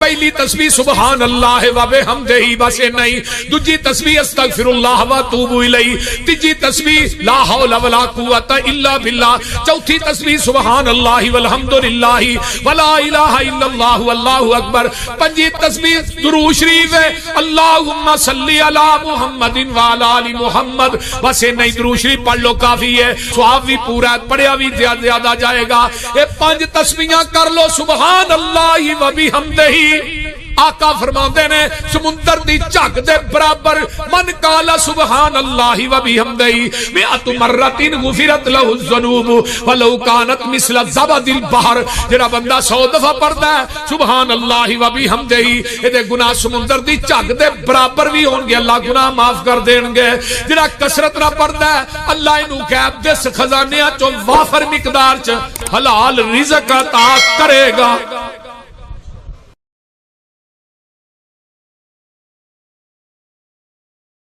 پہلی تسبیح سبحان اللہ و بحمدہ بس نہیں، دوسری تسبیح استغفر اللہ و اتوب الیہ، تیسری تسبیح لا حول ولا قوت الا باللہ، چوتھی تسبیح سبحان اللہ والحمد للہ ولا الہ الا اللہ واللہ اکبر، پنجی تسبیح درود شریف ہے اللہم صلی علی محمد وعلی آل محمد، بس نہیں درود شریف پڑھ لو کافی ہے، ثواب بھی پورا ہے، پڑھیا بھی زیادہ جائے گا۔ یہ 5 تسبیحاں کر لو سبحان اللہ و بحمدہ، آقا فرماندے نے سمندر دی جھگ دے برابر من قال سبحان اللہ و بحمدہ 100 مرۃ غفرت له الذنوب ولو كانت مثل زبد البحر، جڑا بندہ 100 دفعہ پڑھدا ہے سبحان اللہ و بحمدہ، اے گناہ سمندر دی جھگ دے برابر بھی ہون گے، اللہ گناہ معاف کر دین گے۔ جڑا کثرت نہ پڑھدا ہے اللہ اینو غیب دے خزانیاں چوں وافر مقدار چ حلال رزق عطا کرے گا۔